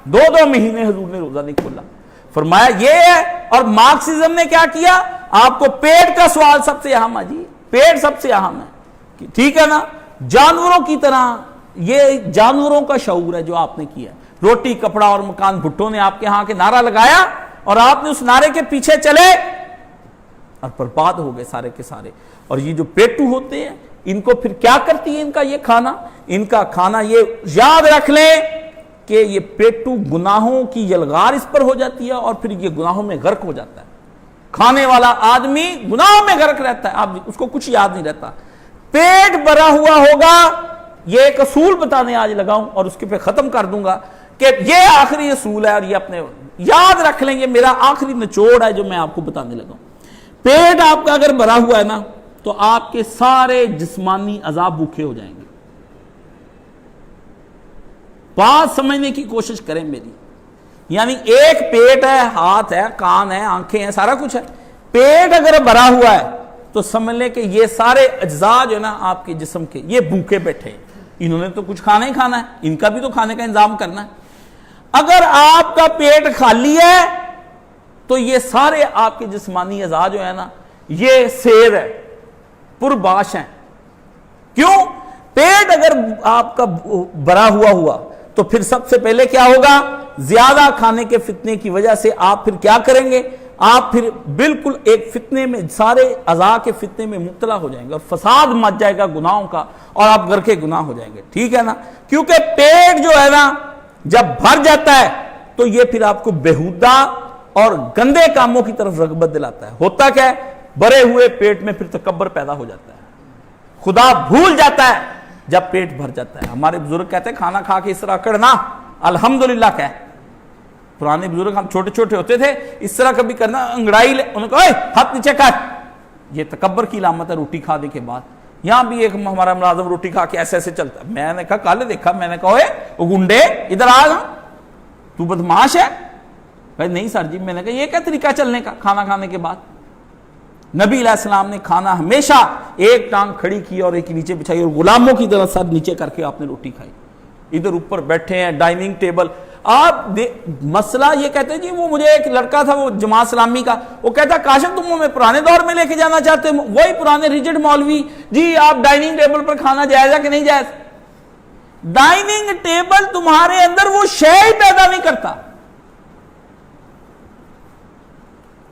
دو مہینے حضور نے روزہ نہیں کھولا. فرمایا یہ ہے. اور مارکسزم نے کیا کیا, آپ کو پیٹ کا سوال سب سے اہم ہے جی, پیٹ سب سے اہم ہے, ٹھیک ہے نا. جانوروں کی طرح, یہ جانوروں کا شعور ہے جو آپ نے کیا. روٹی کپڑا اور مکان, بھٹو نے آپ کے ہاں کے نعرہ لگایا اور آپ نے اس نعرے کے پیچھے چلے اور برباد ہو گئے سارے کے سارے. اور یہ جو پیٹو ہوتے ہیں ان کو پھر کیا کرتی ہے ان کا یہ کھانا, ان کا کھانا, یہ یاد رکھ لیں کہ یہ پیٹو گناہوں کی یلغار اس پر ہو جاتی ہے اور پھر یہ گناہوں میں غرق ہو جاتا ہے. کھانے والا آدمی گناہوں میں غرق رہتا ہے, آپ اس کو کچھ یاد نہیں رہتا. پیٹ بھرا ہوا ہوگا, یہ ایک اصول بتانے آج لگاؤں اور اس کے پہ ختم کر دوں گا کہ یہ آخری اصول ہے, اور یہ اپنے یاد رکھ لیں, یہ میرا آخری نچوڑ ہے جو میں آپ کو بتانے لگا ہوں. پیٹ آپ کا اگر بھرا ہوا ہے نا تو آپ کے سارے جسمانی اعضاء بھوکے ہو جائیں گے. بات سمجھنے کی کوشش کریں میری, یعنی ایک پیٹ ہے, ہاتھ ہے, کان ہے, آنکھیں ہیں, سارا کچھ ہے. پیٹ اگر بھرا ہوا ہے تو سمجھ لیں کہ یہ سارے اجزاء جو ہے نا آپ کے جسم کے, یہ بھوکے بیٹھے ہیں. انہوں نے تو کچھ کھانا ہی کھانا ہے, ان کا بھی تو کھانے کا انتظام کرنا ہے. اگر آپ کا پیٹ خالی ہے تو یہ سارے آپ کے جسمانی اعضاء جو ہے نا یہ سیر ہے, پرباش ہیں. کیوں؟ پیٹ اگر آپ کا بھرا ہوا تو پھر سب سے پہلے کیا ہوگا, زیادہ کھانے کے فتنے کی وجہ سے آپ پھر کیا کریں گے, آپ پھر بالکل ایک فتنے میں, سارے اعضاء کے فتنے میں مبتلا ہو جائیں گے اور فساد مچ جائے گا گناہوں کا, اور آپ گھر کے گناہ ہو جائیں گے. ٹھیک ہے نا. کیونکہ پیٹ جو ہے نا جب بھر جاتا ہے تو یہ پھر آپ کو بیہودہ اور گندے کاموں کی طرف رغبت دلاتا ہے. ہوتا کیا ہے, بھرے ہوئے پیٹ میں پھر تکبر پیدا ہو جاتا ہے, خدا بھول جاتا ہے جب پیٹ بھر جاتا ہے. ہمارے بزرگ کہتے ہیں کھانا کھا کے اس طرح کرنا الحمدللہ کہہ. پرانے بزرگ, ہم چھوٹے چھوٹے ہوتے تھے, اس طرح کبھی کرنا, انگڑائی لے, انہوں نے کہا اے ہاتھ نیچے کر, یہ تکبر کی علامت ہے روٹی کھانے کے بعد. یہاں بھی ایک ہمارا ملازم روٹی کھا کے ایسے ایسے چلتا. میں نے کہا کل دیکھا, میں نے کہا اے وہ گنڈے ادھر آ, تو بدماش ہے. کہا نہیں سر جی. میں نے کہا یہ کیا طریقہ چلنے کا کھانا کھانے کے بعد. نبی علیہ السلام نے کھانا ہمیشہ ایک ٹانگ کھڑی کی اور ایک نیچے بچھائی اور غلاموں کی طرح سر نیچے کر کے آپ نے روٹی کھائی. ادھر اوپر بیٹھے ہیں ڈائننگ ٹیبل. آپ مسئلہ یہ کہتے ہیں جی, وہ مجھے ایک لڑکا تھا وہ جماعت اسلامی کا, وہ کہتا کاشف تم ہمیں پرانے دور میں لے کے جانا چاہتے ہیں, وہی پرانے ریجڈ مولوی جی, آپ ڈائننگ ٹیبل پر کھانا جائز ہے کہ نہیں جائز. ڈائننگ ٹیبل تمہارے اندر وہ شے ہی پیدا نہیں کرتا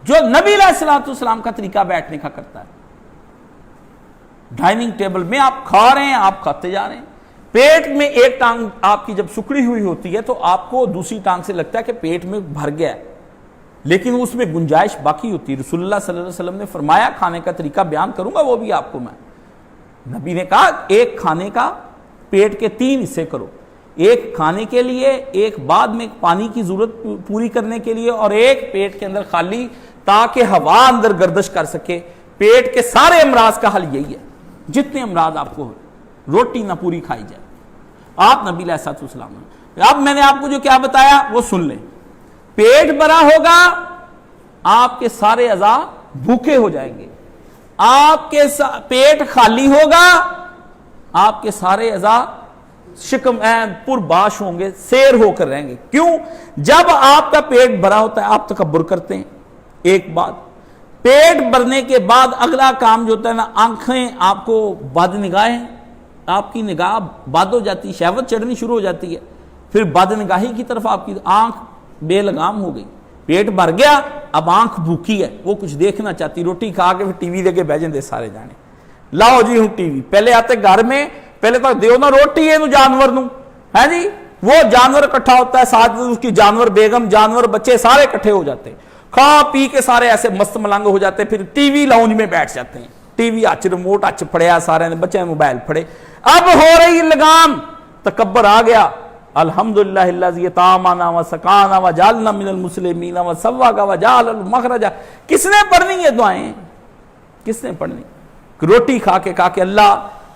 جو نبی علیہ السلام کا طریقہ بیٹھنے کا کرتا ہے. ڈائننگ ٹیبل میں آپ کھا رہے ہیں, آپ کھاتے جا رہے ہیں. پیٹ میں ایک ٹانگ آپ کی جب سکڑی ہوئی ہوتی ہے تو آپ کو دوسری ٹانگ سے لگتا ہے کہ پیٹ میں بھر گیا ہے, لیکن اس میں گنجائش باقی ہوتی ہے. رسول اللہ صلی اللہ علیہ وسلم نے فرمایا, کھانے کا طریقہ بیان کروں گا وہ بھی آپ کو میں. نبی نے کہا ایک کھانے کا پیٹ کے 3 حصے کرو, ایک کھانے کے لیے, ایک بعد میں پانی کی ضرورت پوری کرنے کے لیے, اور ایک پیٹ کے اندر خالی تاکہ ہوا اندر گردش کر سکے. پیٹ کے سارے امراض کا حل یہی ہے, جتنے امراض آپ کو ہو, روٹی نہ پوری کھائی جائے. آپ نبی علیہ السلام نے, اب میں نے آپ کو جو کیا بتایا وہ سن لیں. پیٹ بھرا ہوگا, آپ کے سارے اعضاء بھوکے ہو جائیں گے. آپ کے پیٹ خالی ہوگا, آپ کے سارے اعضاء شکم پرباش ہوں گے, سیر ہو کر رہیں گے. کیوں؟ جب آپ کا پیٹ بھرا ہوتا ہے آپ تکبر کرتے ہیں. ایک بات, پیٹ بھرنے کے بعد اگلا کام جو ہوتا ہے نا, آنکھیں آپ کو بد نگاہیں, آپ کی نگاہ بد ہو جاتی ہے, شہوت چڑھنی شروع ہو جاتی ہے, پھر بد نگاہی کی طرف آپ کی آنکھ بے لگام ہو گئی. پیٹ بھر گیا, اب آنکھ بھوکی ہے, وہ کچھ دیکھنا چاہتی, روٹی کھا کے پھر ٹی وی دے کے بیجن دے سارے جانے, لاؤ جی ہوں ٹی وی. پہلے آتے گھر میں, پہلے تو دیو نا روٹی ہے جانور نو ہے جی, وہ جانور اکٹھا ہوتا ہے, ساتھ اس کی جانور بیگم, جانور بچے سارے اکٹھے ہو جاتے ہیں, کھا پی کے سارے ایسے مست ملنگ ہو جاتے ہیں, پھر ٹی وی لاؤنج میں بیٹھ جاتے ہیں. ٹی وی اچ ریموٹ اچ پڑیا, سارے نے بچے موبائل پڑے. اب ہو رہی لگام, تکبر آ گیا. الحمدللہ الذی طعمنا وسقانا وجعلنا من المسلمین وسواک وجعل المخرج. کس نے پڑھنی یہ دعائیں, کس نے پڑھنی؟ روٹی کھا کے اللہ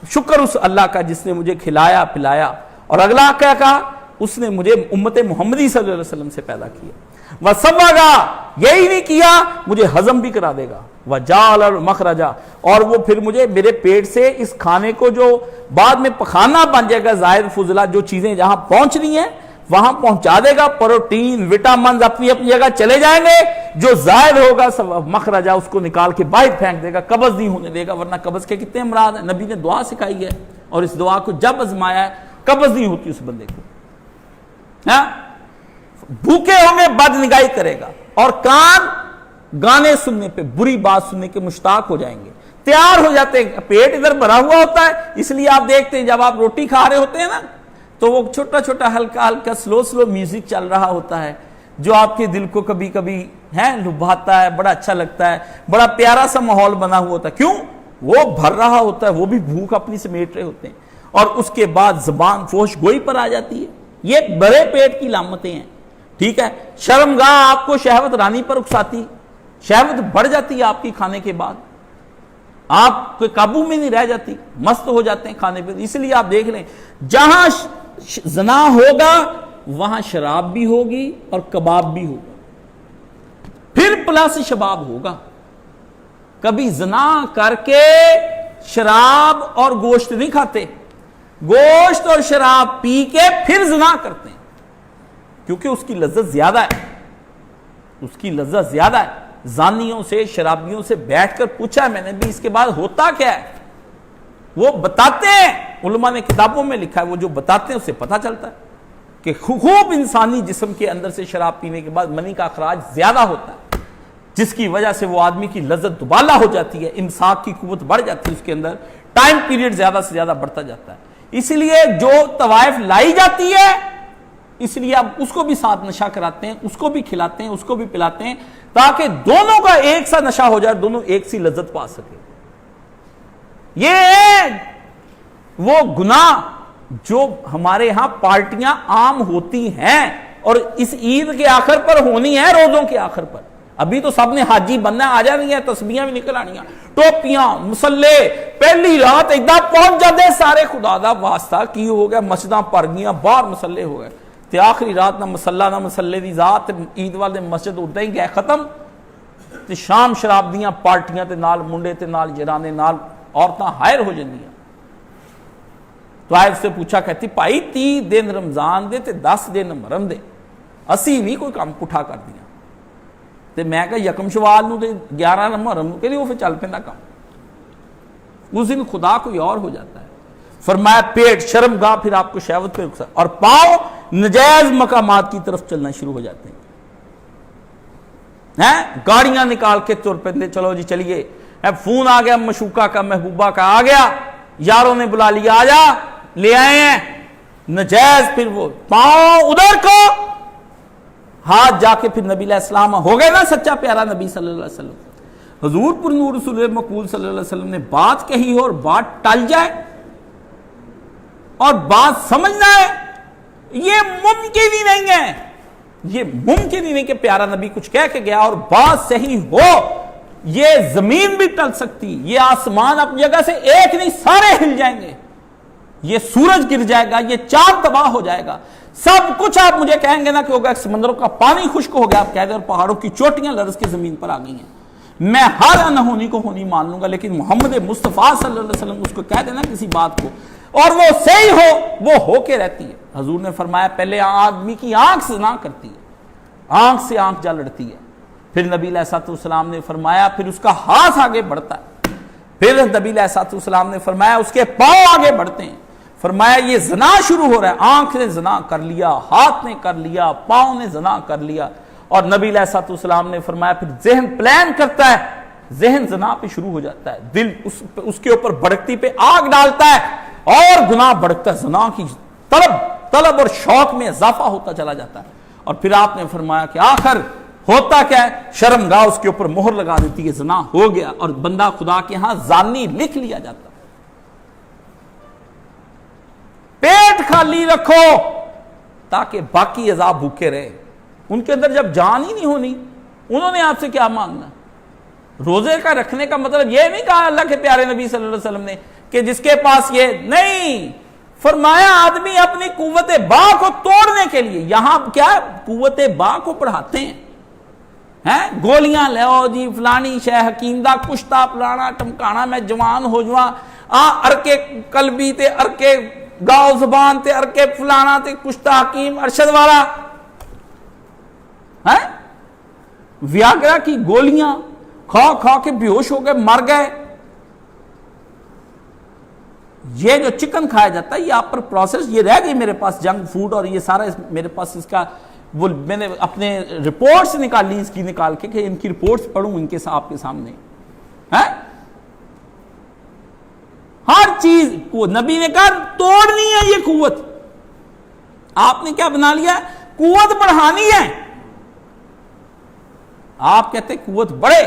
شکر اس اللہ کا جس نے مجھے کھلایا پلایا. اور اگلا کیا کہا, اس نے مجھے امت محمدی صلی اللہ علیہ وسلم سے پیدا کیا. وسواگا, یہی نہیں کیا, مجھے ہضم بھی کرا دے گا. وجعل المخرجا, اور وہ پھر مجھے میرے پیٹ سے اس کھانے کو جو بعد میں پخانا بن جائے گا, زائد فضلہ جو چیزیں جہاں پہنچنی ہیں, وہاں پہنچا دے گا، پروٹین وٹامنز اپنی اپنی جگہ چلے جائیں گے، جو زائد ہوگا مخرجہ اس کو نکال کے باہر پھینک دے گا، قبض نہیں ہونے دے گا، ورنہ قبض کے کتنے امراض ہیں، نبی نے دعا سکھائی ہے اور اس دعا کو جب آزمایا ہے قبض نہیں ہوتی اس بندے کو. بھوکے ہوں گے بد نگاہی کرے گا، اور کان گانے سننے پہ بری بات سننے کے مشتاق ہو جائیں گے، تیار ہو جاتے ہیں. پیٹ ادھر بھرا ہوا ہوتا ہے، اس لیے آپ دیکھتے ہیں جب آپ روٹی کھا رہے ہوتے ہیں نا تو وہ چھوٹا چھوٹا ہلکا ہلکا سلو میوزک چل رہا ہوتا ہے جو آپ کے دل کو کبھی کبھی لبھاتا ہے، بڑا اچھا لگتا ہے، بڑا پیارا سا ماحول بنا ہوا ہوتا ہے. کیوں؟ وہ بھر رہا ہوتا ہے، وہ بھی بھوک اپنی سمیٹ رہے ہوتے ہیں، اور اس کے بعد زبان فوش گوئی پر آ جاتی ہے. یہ بڑے پیٹ کی علامتیں ہیں. ٹھیک ہے، شرمگاہ آپ کو شہوت رانی پر اکساتی، شہوت بڑھ جاتی ہے آپ کی کھانے کے بعد، آپ کوئی قابو میں نہیں رہ جاتی، مست ہو جاتے ہیں کھانے پہ. اس لیے آپ دیکھ لیں جہاں زنا ہوگا وہاں شراب بھی ہوگی اور کباب بھی ہوگا، پھر پلس شباب ہوگا. کبھی زنا کر کے شراب اور گوشت نہیں کھاتے، گوشت اور شراب پی کے پھر زنا کرتے ہیں، کیونکہ اس کی لذت زیادہ ہے، اس کی لذت زیادہ ہے. زانیوں سے شرابیوں سے بیٹھ کر پوچھا ہے میں نے بھی اس کے بعد ہوتا کیا ہے، وہ بتاتے ہیں، علماء نے کتابوں میں لکھا ہے، وہ جو بتاتے ہیں اسے پتہ چلتا ہے کہ خوب انسانی جسم کے اندر سے شراب پینے کے بعد منی کا اخراج زیادہ ہوتا ہے، جس کی وجہ سے وہ آدمی کی لذت دوبالا ہو جاتی ہے، امساک کی قوت بڑھ جاتی ہے، اس کے اندر ٹائم پیریڈ زیادہ سے زیادہ بڑھتا جاتا ہے. اس لیے جو طوائف لائی جاتی ہے اس لیے اب اس کو بھی ساتھ نشہ کراتے ہیں، اس کو بھی کھلاتے ہیں، اس کو بھی پلاتے ہیں، تاکہ دونوں کا ایک سا نشہ ہو جائے، دونوں ایک سی لذت پا سکے. یہ وہ گناہ جو ہمارے ہاں پارٹیاں عام ہوتی ہیں اور اس عید کے آخر پر ہونی ہے، روزوں کے آخر پر. ابھی تو سب نے حاجی بننا ہے، آ جانی ہے، تسبیحاں بھی نکل آنی ہیں، ٹوپیاں، مسلے، پہلی رات ایک دم پہنچ جاتے سارے، خدا دا واسطہ کی ہو گیا، مسجداں پر گیاں، باہر مسلے ہو گئے، تے آخری رات نہ مسلح نہ مسلے دی ذات، عید والے مسجد ادا ہی گئے ختم، تے شام شراب دیاں پارٹیاں تے نال منڈے تے نال جرانے نال عورتاں ہائر ہو جاندیاں. طائف سے پوچھا، کہتی بھائی 30 دن رمضان دے تے 10 دن محرم دے، اسی نہیں کوئی کام پٹھا کر دیا. تے میں کہا یکم شوال نو تے 11 محرم نو، کہ وہ پھر چل پیندا کام. اس دن خدا کوئی اور ہو جاتا ہے. فرمایا پیٹ شرمگاہ پھر آپ کو شہوت پہ رکھتا، اور پاؤں نجائز مقامات کی طرف چلنا شروع ہو جاتے ہیں. گاڑیاں نکال کے تر پہ چلو جی چلیے، فون آ گیا مشوقہ کا، محبوبہ کا آ گیا، یاروں نے بلا لیا، آ جا، لے آئے ہیں نجائز. پھر وہ پاؤں ادھر کو، ہاتھ جا کے پھر نبی علیہ السلام ہو گئے نا سچا پیارا نبی صلی اللہ علیہ وسلم. حضور پر نور رسول مقبول صلی اللہ علیہ وسلم نے بات کہی ہو اور بات ٹل جائے اور بات سمجھنا ہے، یہ ممکن ہی نہیں ہے. یہ ممکن ہی نہیں کہ پیارا نبی کچھ کہہ کے گیا اور بات صحیح ہو. یہ زمین بھی ٹل سکتی، یہ آسمان اپنی جگہ سے ایک نہیں سارے ہل جائیں گے، یہ سورج گر جائے گا، یہ چاند تباہ ہو جائے گا، سب کچھ. آپ مجھے کہیں گے نا کہ ہوگا سمندروں کا پانی خشک ہو گیا، آپ کہہ دیں، اور پہاڑوں کی چوٹیاں لرز کے زمین پر آ گئی ہیں، میں ہر انہونی کو ہونی مان لوں گا، لیکن محمد مصطفیٰ صلی اللہ علیہ وسلم اس کو کہہ دینا کسی بات کو اور وہ صحیح ہو، وہ ہو کے رہتی ہے. حضور نے فرمایا پہلے آدمی کی آنکھ سے نہ کرتی ہے، آنکھ سے آنکھ جا لڑتی ہے. پھر نبی علیہ السلام نے فرمایا پھر اس کا ہاتھ آگے بڑھتا ہے. پھر نبی علیہ السلام نے فرمایا اس کے پاؤں آگے بڑھتے ہیں. فرمایا یہ زنا شروع ہو رہا ہے، آنکھ نے زنا کر لیا، ہاتھ نے کر لیا، پاؤں نے زنا کر لیا. اور نبی علیہ السلام نے فرمایا پھر ذہن پلان کرتا ہے، ذہن زنا پہ شروع ہو جاتا ہے، دل اس کے اوپر بھڑکتی پہ آگ ڈالتا ہے اور گناہ بڑھتا ہے، زنا کی طلب اور شوق میں اضافہ ہوتا چلا جاتا ہے. اور پھر آپ نے فرمایا کہ آخر ہوتا کیا ہے، شرمگاہ اس کے اوپر مہر لگا دیتی ہے، زنا ہو گیا اور بندہ خدا کے ہاں زانی لکھ لیا جاتا. پیٹ خالی رکھو تاکہ باقی اعضاء بھوکے رہے. ان کے اندر جب جان ہی نہیں ہونی، انہوں نے آپ سے کیا مانگنا؟ روزے کا رکھنے کا مطلب یہ نہیں کہا اللہ کے پیارے نبی صلی اللہ علیہ وسلم نے کہ جس کے پاس یہ نہیں. فرمایا آدمی اپنی قوت با کو توڑنے کے لیے، یہاں کیا قوت با کو پڑھاتے ہیں، گولیاں لو جی فلانی شے حکیم دا کشتا پلانا ٹمکانا میں جوان ہو جواں، ارکے قلبی تے ارکے گاؤ زبان تے ارکے فلانا تے کشتا حکیم ارشد والا ہے، ویاگرا کی گولیاں کھا کھا کے بیہوش ہو گئے، مر گئے. یہ جو چکن کھایا جاتا ہے یہ آپ پر پروسیس، یہ رہ گئی میرے پاس جنک فوڈ اور یہ سارا میرے پاس اس کا وہ میں نے اپنے رپورٹس نکالی اس کی نکال کے کہ ان کی رپورٹس پڑھوں ان کے آپ کے سامنے ہے. ہر چیز کو نبی نے کہا توڑنی ہے یہ قوت. آپ نے کیا بنا لیا؟ قوت بڑھانی ہے. آپ کہتے ہیں قوت بڑھے،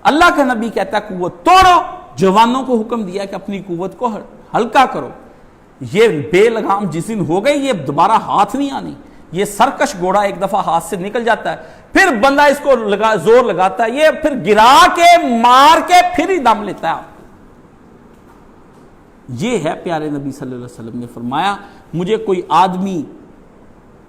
اللہ کا نبی کہتا ہے قوت توڑو. جوانوں کو حکم دیا کہ اپنی قوت کو ہلکا کرو. یہ بے لگام جس دن ہو گئی یہ دوبارہ ہاتھ نہیں آنی. یہ سرکش گھوڑا ایک دفعہ ہاتھ سے نکل جاتا ہے پھر بندہ اس کو زور لگاتا ہے، یہ پھر گرا کے مار کے پھر ہی دم لیتا ہے. یہ ہے پیارے نبی صلی اللہ علیہ وسلم نے فرمایا مجھے کوئی آدمی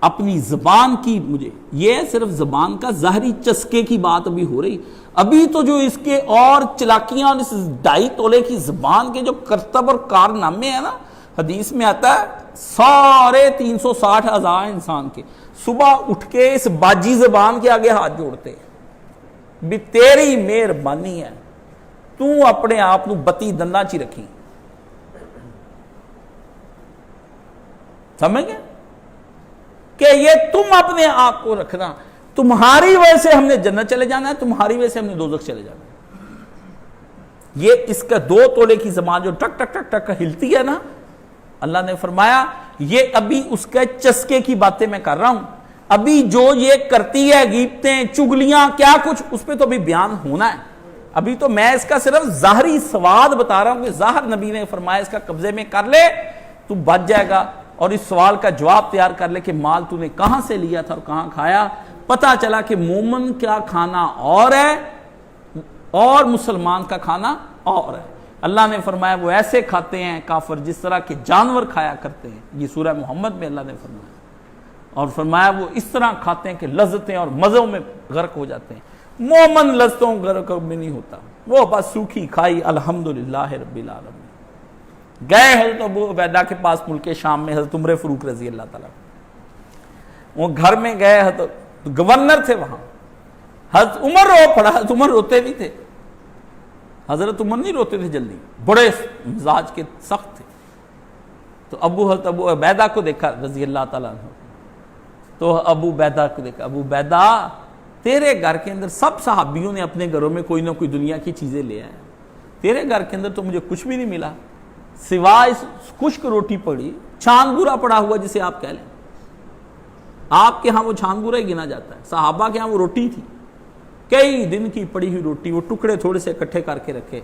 اپنی زبان کی، مجھے یہ صرف زبان کا ظاہری چسکے کی بات ابھی ہو رہی، ابھی تو جو اس کے اور چلاکیاں اور اس 2.5 تولے کی زبان کے جو کرتب اور کارنامے ہیں نا، حدیث میں آتا ہے سارے 360,000 انسان کے صبح اٹھ کے اس باجی زبان کے آگے ہاتھ جوڑتے بھی تیری مہربانی ہے، تو اپنے آپ نو بتی دندا چی رکھی. سمجھ گئے کہ یہ تم اپنے آپ کو رکھنا، تمہاری وجہ سے ہم نے جنت چلے جانا ہے، تمہاری وجہ سے ہم نے دوزخ چلے جانا ہے. یہ اس کا 2 تولے کی زبان جو ٹک ٹک ٹک ٹک ہلتی ہے نا، اللہ نے فرمایا یہ ابھی اس کے چسکے کی باتیں میں کر رہا ہوں. ابھی جو یہ کرتی ہے غیبتیں چگلیاں کیا کچھ، اس پہ تو ابھی بیان ہونا ہے. ابھی تو میں اس کا صرف ظاہری سواد بتا رہا ہوں کہ ظاہر نبی نے فرمایا اس کا قبضے میں کر لے تو بچ جائے گا. اور اس سوال کا جواب تیار کر لے کہ مال تو نے کہاں سے لیا تھا اور کہاں کھایا. پتہ چلا کہ مومن کا کھانا اور ہے اور مسلمان کا کھانا اور ہے. اللہ نے فرمایا وہ ایسے کھاتے ہیں کافر جس طرح کے جانور کھایا کرتے ہیں. یہ سورہ محمد میں اللہ نے فرمایا. اور فرمایا وہ اس طرح کھاتے ہیں کہ لذتیں اور مزوں میں غرق ہو جاتے ہیں. مومن لذتوں غرق میں نہیں ہوتا، وہ بس سوکھی کھائی الحمدللہ رب العالمین. گئے حضرت ابو عبیدہ کے پاس ملک شام میں حضرت عمر فاروق رضی اللہ تعالیٰ، وہ گھر میں گئے، حضرت گورنر تھے وہاں. حضرت عمر رو پڑا. حضرت عمر روتے بھی تھے. حضرت عمر نہیں روتے تھے جلدی، بڑے مزاج کے سخت تھے. تو حضرت ابو عبیدہ کو دیکھا رضی اللہ تعالیٰ عنہ. تو ابو عبیدہ کو دیکھا، ابو عبیدہ تیرے گھر کے اندر سب صحابیوں نے اپنے گھروں میں کوئی نہ کوئی دنیا کی چیزیں لے آئے، تیرے گھر کے اندر تو مجھے کچھ بھی نہیں ملا سوائے خشک روٹی پڑی، چھان گورا پڑا ہوا جسے آپ کہہ لیں. آپ کے ہاں وہ چھان گورا ہی گنا جاتا ہے، صحابہ کے ہاں وہ روٹی تھی، کئی دن کی پڑی ہوئی روٹی، وہ ٹکڑے تھوڑے سے اکٹھے کر کے رکھے.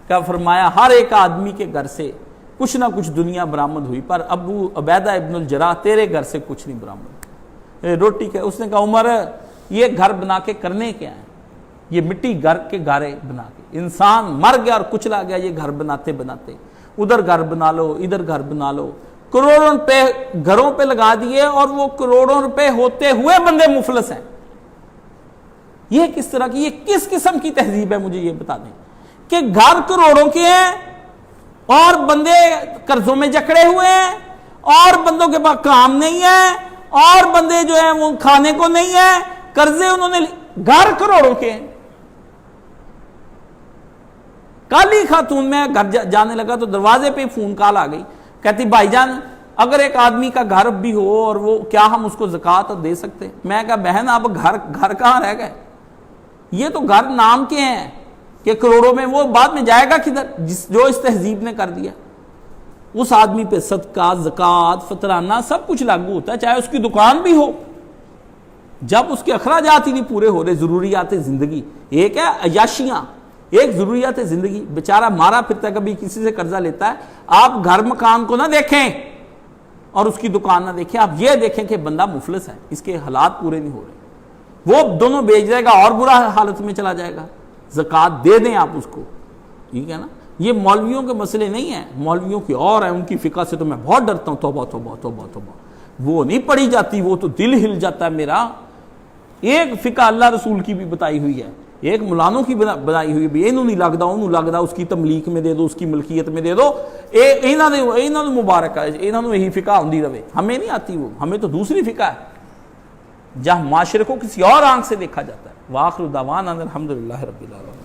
کیا فرمایا ہر ایک آدمی کے گھر سے کچھ نہ کچھ دنیا برآمد ہوئی، پر ابو عبیدہ ابن الجراح تیرے گھر سے کچھ نہیں برآمد. روٹی کہ اس نے کہا عمر یہ گھر بنا کے کرنے کیا ہے؟ یہ مٹی گھر کے گارے بنا کے، انسان مر گیا اور کچلا گیا یہ گھر بناتے بناتے. ادھر گھر بنا لو ادھر گھر بنا لو، کروڑوں روپے گھروں پہ لگا دیے اور وہ کروڑوں روپے ہوتے ہوئے بندے مفلس ہیں. یہ کس طرح کی، یہ کس قسم کی تہذیب ہے؟ مجھے یہ بتا دیں کہ گھر کروڑوں کے ہیں اور بندے قرضوں میں جکڑے ہوئے ہیں اور بندوں کے پاس کام نہیں ہے اور بندے جو ہیں وہ کھانے کو نہیں ہے، قرضے انہوں نے، گھر کروڑوں کے ہیں. کالی خاتون میں گھر جانے لگا تو دروازے پہ فون کال آ گئی، کہتی بھائی جان اگر ایک آدمی کا گھر بھی ہو اور وہ کیا ہم اس کو زکوٰۃ دے سکتے؟ میں کہا بہن اب گھر کہاں رہ گئے؟ یہ تو گھر نام کے ہیں کہ کروڑوں میں، وہ بعد میں جائے گا کدھر؟ جو اس تہذیب نے کر دیا. اس آدمی پہ صدقہ زکوٰۃ فطرانہ سب کچھ لاگو ہوتا ہے، چاہے اس کی دکان بھی ہو. جب اس کے اخراجات ہی نہیں پورے ہو رہے، ضروریات زندگی، ایک ہے عیاشیاں، ایک ضروریات زندگی، بیچارہ مارا پھرتا ہے، کبھی کسی سے قرضہ لیتا ہے. آپ گھر مکان کو نہ دیکھیں اور اس کی دکان نہ دیکھیں، آپ یہ دیکھیں کہ بندہ مفلس ہے، اس کے حالات پورے نہیں ہو رہے، وہ دونوں بیچ جائے گا اور برا حالت میں چلا جائے گا. زکوٰۃ دے دیں آپ اس کو، ٹھیک ہے نا. یہ مولویوں کے مسئلے نہیں ہیں، مولویوں کی اور ہیں، ان کی فقہ سے تو میں بہت ڈرتا ہوں. توبہ توبہ توبہ توبہ، وہ نہیں پڑھی جاتی، وہ تو دل ہل جاتا ہے میرا. ایک فقہ اللہ رسول کی بھی بتائی ہوئی ہے، ایک مولانوں کی بنائی ہوئی ہے، انہوں نہیں لگتا انہوں لگتا، اس کی تملیک میں دے دو، اس کی ملکیت میں دے دو. انہوں نے مبارک ہے، انہوں نے یہی فقہ ہوندی رہے، ہمیں نہیں آتی وہ، ہمیں تو دوسری فقہ ہے جہاں معاشرے کو کسی اور آنکھ سے دیکھا جاتا ہے۔ وآخر دعوانا الحمدللہ رب العالمین۔